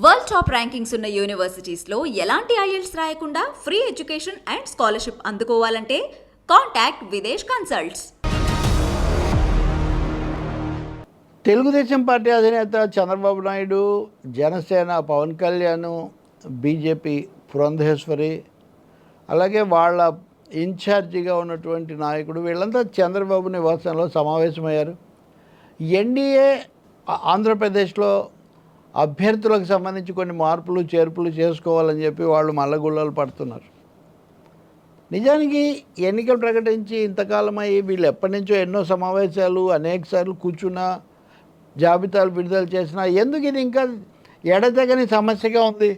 World top rankings ఉన్న యూనివర్సిటీస్లో ఎలాంటి IELTS రాయకుండా ఫ్రీ ఎడ్యుకేషన్ అండ్ స్కాలర్షిప్ అందుకోవాలంటే contact Videsh consults. Telugudesam party అధినేత చంద్రబాబు నాయుడు, జనసేన పవన్ కళ్యాణ్, బీజేపీ పురంధేశ్వరి, అలాగే వాళ్ళ ఇన్ఛార్జిగా ఉన్నటువంటి నాయకుడు వీళ్ళంతా చంద్రబాబు నివాసంలో సమావేశమయ్యారు. ఎన్డీఏ ఆంధ్రప్రదేశ్లో అభ్యర్థులకు సంబంధించి కొన్ని మార్పులు చేర్పులు చేసుకోవాలని చెప్పి వాళ్ళు మల్లగుల్లలు పడుతున్నారు. నిజానికి ఎన్నికలు ప్రకటించి ఇంతకాలమై వీళ్ళు ఎప్పటి నుంచో ఎన్నో సమావేశాలు అనేకసార్లు కూర్చున్నా, జాబితాలు విడుదల చేసినా ఎందుకు ఇది ఇంకా ఎడతెగని సమస్యగా ఉంది.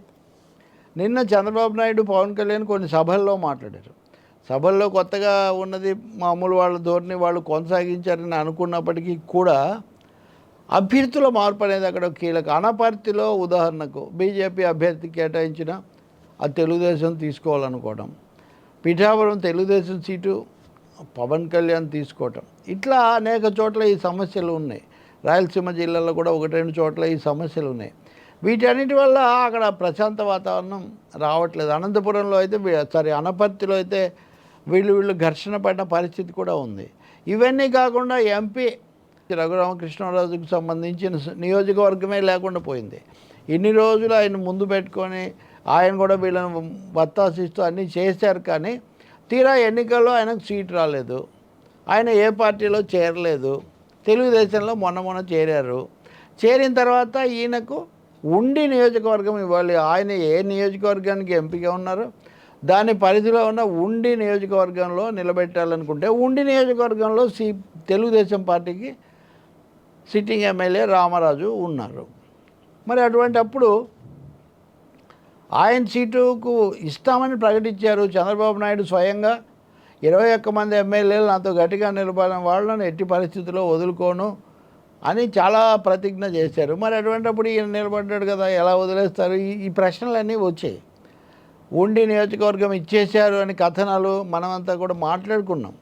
నిన్న చంద్రబాబు నాయుడు, పవన్ కళ్యాణ్ కొన్ని సభల్లో మాట్లాడారు. సభల్లో కొత్తగా ఉన్నది మామూలు వాళ్ళ ధోరణి వాళ్ళు కొనసాగించారని అనుకున్నప్పటికీ కూడా అభ్యర్థుల మార్పు అనేది అక్కడ కీలక. అనపర్తిలో ఉదాహరణకు బీజేపీ అభ్యర్థి కేటాయించిన ఆ తెలుగుదేశం తీసుకోవాలనుకోవడం, పిఠాపురం తెలుగుదేశం సీటు పవన్ కళ్యాణ్ తీసుకోవటం, ఇట్లా అనేక చోట్ల ఈ సమస్యలు ఉన్నాయి. రాయలసీమ జిల్లాలో కూడా 1-2 చోట్ల ఈ సమస్యలు ఉన్నాయి. వీటన్నిటి వల్ల అక్కడ ప్రశాంత వాతావరణం రావట్లేదు. అనంతపురంలో అయితే అనపర్తిలో అయితే వీళ్ళు ఘర్షణ పడిన పరిస్థితి కూడా ఉంది. ఇవన్నీ కాకుండా ఎంపీ రఘురామకృష్ణరాజుకు సంబంధించిన నియోజకవర్గమే లేకుండా పోయింది. ఇన్ని రోజులు ఆయన ముందు పెట్టుకొని ఆయన కూడా వీళ్ళని వత్తాసిస్తూ అన్నీ చేశారు. కానీ తీరా ఎన్నికల్లో ఆయనకు సీట్ రాలేదు. ఆయన ఏ పార్టీలో చేరలేదు. తెలుగుదేశంలో మొన్న చేరారు. చేరిన తర్వాత ఈయనకు ఉండి నియోజకవర్గం ఇవ్వాలి. ఆయన ఏ నియోజకవర్గానికి ఎంపీగా ఉన్నారో దాని పరిధిలో ఉన్న ఉండి నియోజకవర్గంలో నిలబెట్టాలనుకుంటే ఉండి నియోజకవర్గంలో తెలుగుదేశం పార్టీకి సిట్టింగ్ ఎమ్మెల్యే రామరాజు ఉన్నారు. మరి అటువంటప్పుడు ఆయన సీటుకు ఇస్తామని ప్రకటించారు. చంద్రబాబు నాయుడు స్వయంగా 21 మంది ఎమ్మెల్యేలు నాతో గట్టిగా నిలబడిన వాళ్ళని ఎట్టి పరిస్థితుల్లో వదులుకోను అని చాలా ప్రతిజ్ఞ చేశారు. మరి అటువంటప్పుడు ఈయన నిలబడ్డాడు కదా, ఎలా వదిలేస్తారు? ఈ ప్రశ్నలన్నీ వచ్చాయి. ఉండి నియోజకవర్గం ఇచ్చేశారు అని కథనాలు మనమంతా కూడా మాట్లాడుకున్నాం.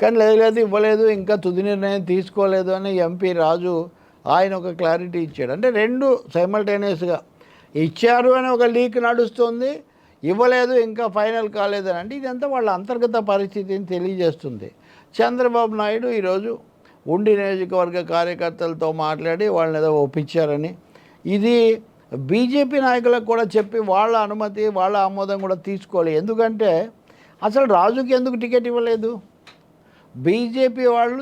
కానీ లేదు ఇవ్వలేదు, ఇంకా తుది నిర్ణయం తీసుకోలేదు అని ఎంపీ రాజు ఆయన ఒక క్లారిటీ ఇచ్చాడు. అంటే రెండు సైమల్టేనియస్గా ఇచ్చారు అని ఒక లీక్ నడుస్తుంది, ఇవ్వలేదు ఇంకా ఫైనల్ కాలేదని. అంటే ఇదంతా వాళ్ళ అంతర్గత పరిస్థితిని తెలియజేస్తుంది. చంద్రబాబు నాయుడు ఈరోజు ఉండి నియోజకవర్గ కార్యకర్తలతో మాట్లాడి వాళ్ళని ఏదో ఒప్పించారని, ఇది బీజేపీ నాయకులకు కూడా చెప్పి వాళ్ళ అనుమతి వాళ్ళ ఆమోదం కూడా తీసుకోవాలి. ఎందుకంటే అసలు రాజుకి ఎందుకు టికెట్ ఇవ్వలేదు? బీజేపీ వాళ్ళు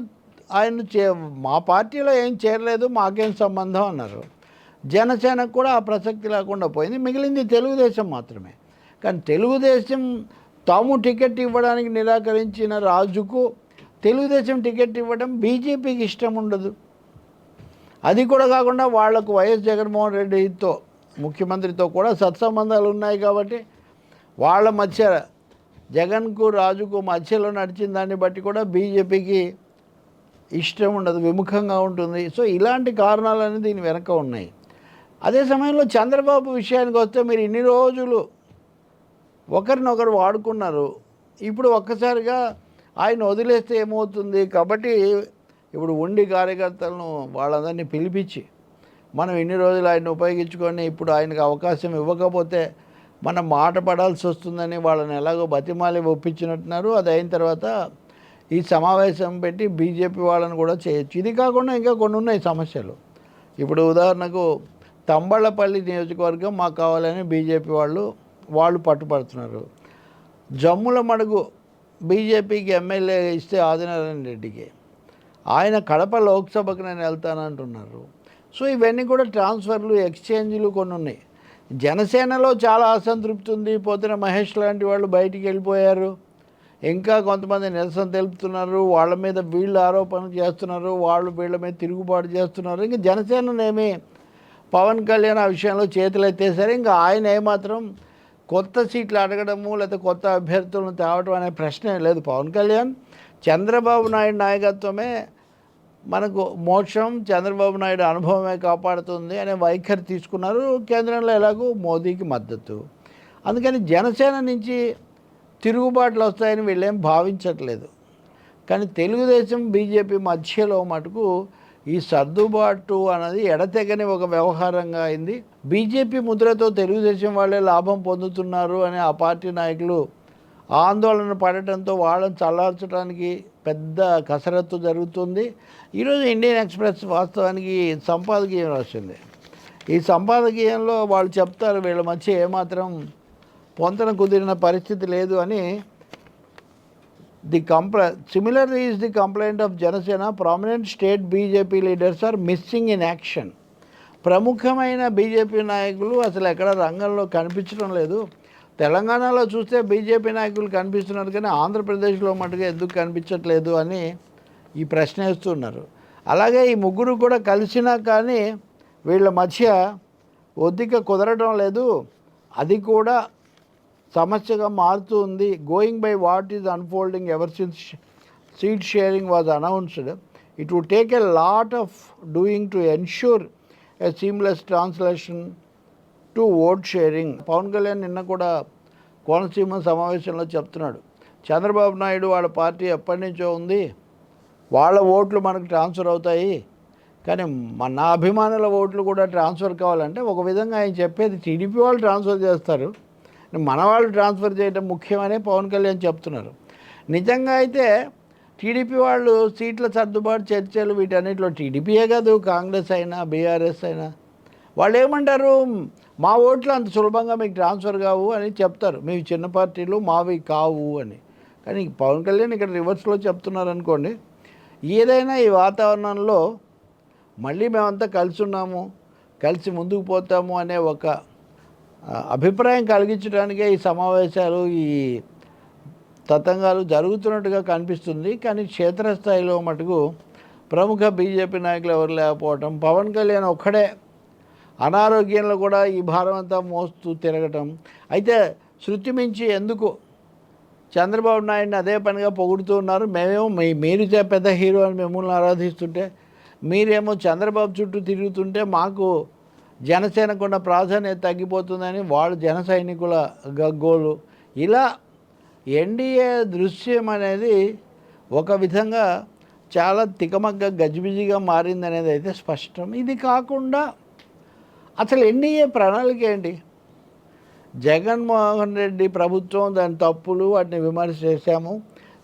ఆయన మా పార్టీలో ఏం చేరలేదు, మాకేం సంబంధం అన్నారు. జనసేనకు కూడా ఆ ప్రసక్తి లేకుండా పోయింది. మిగిలింది తెలుగుదేశం మాత్రమే. కానీ తెలుగుదేశం తాము టికెట్ ఇవ్వడానికి నిరాకరించిన రాజుకు తెలుగుదేశం టికెట్ ఇవ్వడం బీజేపీకి ఇష్టం ఉండదు. అది కూడా కాకుండా వాళ్లకు వైఎస్ జగన్మోహన్ రెడ్డితో ముఖ్యమంత్రితో కూడా సత్సంబంధాలు ఉన్నాయి కాబట్టి వాళ్ళ మధ్య జగన్కు రాజుకు మధ్యలో నడిచిన దాన్ని బట్టి కూడా బీజేపీకి ఇష్టం ఉండదు, విముఖంగా ఉంటుంది. సో ఇలాంటి కారణాలన్నీ దీని వెనక ఉన్నాయి. అదే సమయంలో చంద్రబాబు విషయానికి వస్తే మీరు ఇన్ని రోజులు ఒకరినొకరు వాడుకున్నారు. ఇప్పుడు ఒక్కసారిగా ఆయన వదిలేస్తే ఏమవుతుంది? కాబట్టి ఇప్పుడు ఉండి కార్యకర్తలను వాళ్ళందరినీ పిలిపించి మనం ఇన్ని రోజులు ఆయన ఉపయోగించుకొని ఇప్పుడు ఆయనకు అవకాశం ఇవ్వకపోతే మనం మాట పడాల్సి వస్తుందని వాళ్ళని ఎలాగో బతిమాలి ఒప్పించినట్టున్నారు. అది అయిన తర్వాత ఈ సమావేశం పెట్టి బీజేపీ వాళ్ళని కూడా చేయొచ్చు. ఇది కాకుండా ఇంకా కొన్ని ఉన్నాయి సమస్యలు. ఇప్పుడు ఉదాహరణకు తంబళ్ళపల్లి నియోజకవర్గం మాకు కావాలని బీజేపీ వాళ్ళు పట్టుపడుతున్నారు. జమ్ముల మడుగు బీజేపీకి ఎమ్మెల్యే ఇస్తే ఆదినారాయణ రెడ్డికి, ఆయన కడప లోక్సభకు నేను వెళ్తానంటున్నారు. సో ఇవన్నీ కూడా ట్రాన్స్ఫర్లు, ఎక్స్చేంజ్లు కొన్ని ఉన్నాయి. జనసేనలో చాలా అసంతృప్తి ఉంది. పోతిన మహేష్ లాంటి వాళ్ళు బయటికి వెళ్ళిపోయారు. ఇంకా కొంతమంది నిరసన తెలుపుతున్నారు. వాళ్ళ మీద వీళ్ళు ఆరోపణలు చేస్తున్నారు, వాళ్ళు వీళ్ళ మీద తిరుగుబాటు చేస్తున్నారు. ఇంకా జనసేననేమి పవన్ కళ్యాణ్ ఆ విషయంలో చేతులు ఎత్తేసారు. ఇంకా ఆయన ఏమాత్రం కొత్త సీట్లు అడగడము లేకపోతే కొత్త అభ్యర్థులను తేవడం అనే ప్రశ్నే లేదు. పవన్ కళ్యాణ్ చంద్రబాబు నాయుడు నాయకత్వమే మనకు మోక్షం, చంద్రబాబు నాయుడు అనుభవమే కాపాడుతుంది అనే వైఖరి తీసుకున్నారు. కేంద్రంలో ఎలాగో మోదీకి మద్దతు. అందుకని జనసేన నుంచి తిరుగుబాట్లు వస్తాయని వీళ్ళేం భావించట్లేదు. కానీ తెలుగుదేశం బీజేపీ మధ్యలో మటుకు ఈ సర్దుబాటు అన్నది ఎడతెగని ఒక వ్యవహారంగా అయింది. బీజేపీ ముద్రతో తెలుగుదేశం వాళ్ళే లాభం పొందుతున్నారు అని ఆ పార్టీ నాయకులు ఆందోళన పడటంతో వాళ్ళని చల్లార్చడానికి పెద్ద కసరత్తు జరుగుతుంది. ఈరోజు ఇండియన్ ఎక్స్ప్రెస్ వాస్తవానికి సంపాదకీయం రాసింది. ఈ సంపాదకీయంలో వాళ్ళు చెప్తారు వీళ్ళ మధ్య ఏమాత్రం పొంతన కుదిరిన పరిస్థితి లేదు అని. Similarly is the complaint of Janasena. Prominent state BJP leaders are missing in action. ప్రముఖమైన బీజేపీ నాయకులు అసలు ఎక్కడ రంగంలో కనిపించడం లేదు. తెలంగాణలో చూస్తే బీజేపీ నాయకులు కనిపిస్తున్నారు కానీ ఆంధ్రప్రదేశ్లో మటుగా ఎందుకు కనిపించట్లేదు అని ఈ ప్రశ్న వేస్తున్నారు. అలాగే ఈ ముగ్గురు కూడా కలిసినా కానీ వీళ్ళ మధ్య ఒద్దిక కుదరడం లేదు. అది కూడా సమస్యగా మారుతూ ఉంది. Going by what is unfolding ever since seat sharing was announced, it would take a lot of doing to ensure a seamless translation to vote sharing. Pawan Kalyan నిన్న కూడా కోనసీమ సమావేశంలో చెప్తున్నాడు, చంద్రబాబు నాయుడు వాళ్ళ పార్టీ ఎప్పటి నుంచో ఉంది, వాళ్ళ ఓట్లు మనకు ట్రాన్స్ఫర్ అవుతాయి, కానీ నా అభిమానుల ఓట్లు కూడా ట్రాన్స్ఫర్ కావాలంటే ఒక విధంగా ఆయన చెప్పేది టీడీపీ వాళ్ళు ట్రాన్స్ఫర్ చేస్తారు, మన వాళ్ళు ట్రాన్స్ఫర్ చేయడం ముఖ్యమనే పవన్ కళ్యాణ్ చెప్తున్నారు. నిజంగా అయితే టీడీపీ వాళ్ళు సీట్ల సర్దుబాటు చర్చలు వీటన్నిటిలో టీడీపీయే కాదు కాంగ్రెస్ అయినా బీఆర్ఎస్ అయినా వాళ్ళు ఏమంటారు, మా ఓట్లు అంత సులభంగా మీకు ట్రాన్స్ఫర్ కావు అని చెప్తారు, మీవి చిన్న పార్టీలు మావి కావు అని. కానీ పవన్ కళ్యాణ్ ఇక్కడ రివర్స్లో చెప్తున్నారు అనుకోండి. ఏదైనా ఈ వాతావరణంలో మళ్ళీ మేమంతా కలిసి ఉన్నాము, కలిసి ముందుకు పోతాము అనే ఒక అభిప్రాయం కలిగించడానికే ఈ సమావేశాలు ఈ తతంగాలు జరుగుతున్నట్టుగా కనిపిస్తుంది. కానీ క్షేత్రస్థాయిలో మటుకు ప్రముఖ బీజేపీ నాయకులు ఎవరు లేకపోవటం, పవన్ కళ్యాణ్ ఒక్కడే అనారోగ్యంలో కూడా ఈ భారం అంతా మోస్తూ తిరగటం. అయితే శృతి మించి ఎందుకు చంద్రబాబు నాయుడిని అదే పనిగా పొగుడుతూ ఉన్నారు. మేమేమో మీరు పెద్ద హీరో అని మిమ్మల్ని ఆరాధిస్తుంటే మీరేమో చంద్రబాబు చుట్టూ తిరుగుతుంటే మాకు జనసేనకున్న ప్రాధాన్యత తగ్గిపోతుందని వాళ్ళు జన సైనికుల గగ్గోలు. ఇలా ఎన్డీఏ దృశ్యం అనేది ఒక విధంగా చాలా తికమగ్గ గజిబిజిగా మారిందనేది అయితే స్పష్టం. ఇది కాకుండా అసలు ఎన్డీఏ ప్రణాళిక ఏంటి? జగన్మోహన్ రెడ్డి ప్రభుత్వం దాని తప్పులు వాటిని విమర్శ చేశాము,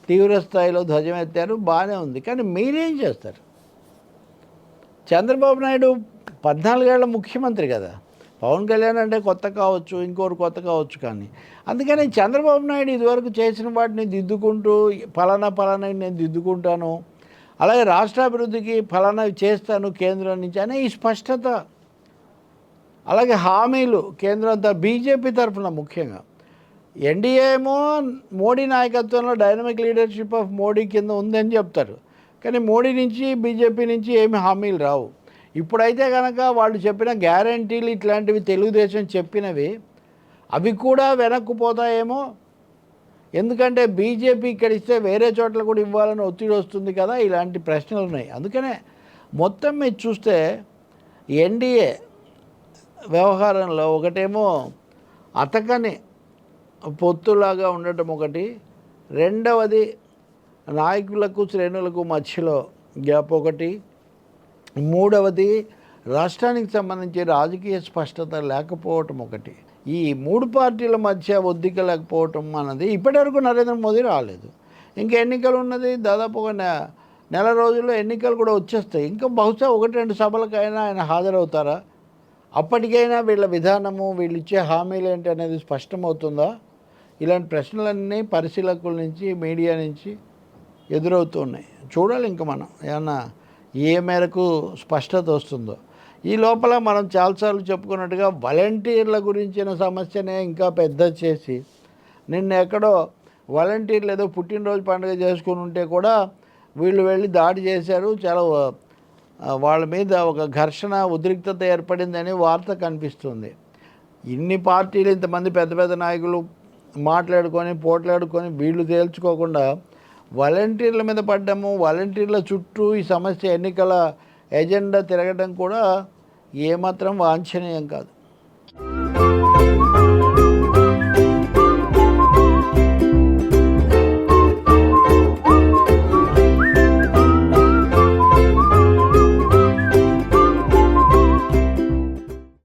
తీవ్రస్థాయిలో ధ్వజం ఎత్తారు, బాగానే ఉంది. కానీ మీరేం చేస్తారు? చంద్రబాబు నాయుడు 14 ఏళ్ల ముఖ్యమంత్రి కదా. పవన్ కళ్యాణ్ అంటే కొత్త కావచ్చు, ఇంకోరు కొత్త కావచ్చు, కానీ అందుకని చంద్రబాబు నాయుడు ఇదివరకు చేసిన వాటిని దిద్దుకుంటూ ఫలానా నేను దిద్దుకుంటాను, అలాగే రాష్ట్రాభివృద్ధికి ఫలానా చేస్తాను కేంద్రం నుంచి అనే ఈ స్పష్టత, అలాగే హామీలు కేంద్రం బీజేపీ తరఫున ముఖ్యంగా. ఎన్డీఏ ఏమో మోడీ నాయకత్వంలో డైనమిక్ లీడర్షిప్ ఆఫ్ మోడీ కింద ఉందని చెప్తారు, కానీ మోడీ నుంచి బీజేపీ నుంచి ఏమి హామీలు రావు. ఇప్పుడైతే కనుక వాళ్ళు చెప్పిన గ్యారంటీలు ఇట్లాంటివి తెలుగుదేశం చెప్పినవి అవి కూడా వెనక్కుపోతాయేమో. ఎందుకంటే బీజేపీ ఇక్కడ ఇస్తే వేరే చోట్ల కూడా ఇవ్వాలని ఒత్తిడి వస్తుంది కదా, ఇలాంటి ప్రశ్నలు ఉన్నాయి. అందుకనే మొత్తం మీరు చూస్తే ఎన్డీఏ వ్యవహారంలో ఒకటేమో అతకని పొత్తులాగా ఉండటం ఒకటి, రెండవది నాయకులకు శ్రేణులకు మధ్యలో గ్యాప్ ఒకటి, మూడవది రాష్ట్రానికి సంబంధించి రాజకీయ స్పష్టత లేకపోవటం ఒకటి. ఈ 3 పార్టీల మధ్య ఒద్దిక లేకపోవటం అన్నది ఇప్పటివరకు నరేంద్ర మోదీ రాలేదు. ఇంకా ఎన్నికలు ఉన్నది, దాదాపు ఒక నెల రోజుల్లో ఎన్నికలు కూడా వచ్చేస్తాయి. ఇంకా బహుశా 1-2 సభలకైనా ఆయన హాజరవుతారా? అప్పటికైనా వీళ్ళ విధానము, వీళ్ళు ఇచ్చే హామీలు ఏంటి అనేది స్పష్టమవుతుందా? ఇలాంటి ప్రశ్నలన్నీ పరిశీలకుల నుంచి మీడియా నుంచి ఎదురవుతున్నాయి. చూడాలి ఇంకా మనం ఏమన్నా ఏ మేరకు స్పష్టత వస్తుందో. ఈ లోపల మనం చాలాసార్లు చెప్పుకున్నట్టుగా వాలంటీర్ల గురించిన సమస్యనే ఇంకా పెద్ద చేసి, నిన్న ఎక్కడో వాలంటీర్లు ఏదో పుట్టినరోజు పండుగ చేసుకుని ఉంటే కూడా వీళ్ళు వెళ్ళి దాడి చేశారు, చాలా వాళ్ళ మీద ఒక ఘర్షణ ఉద్రిక్తత ఏర్పడిందని వార్త కనిపిస్తుంది. ఇన్ని పార్టీలు ఇంతమంది పెద్ద పెద్ద నాయకులు మాట్లాడుకొని పోట్లాడుకొని వీళ్ళు తేల్చుకోకుండా వాలంటీర్ల మీద పడ్డము, వాలంటీర్ల చుట్టూ ఈ సమస్య ఎన్నికల ఎజెండా తిరగడం కూడా ఏమాత్రం వాంఛనీయం కాదు.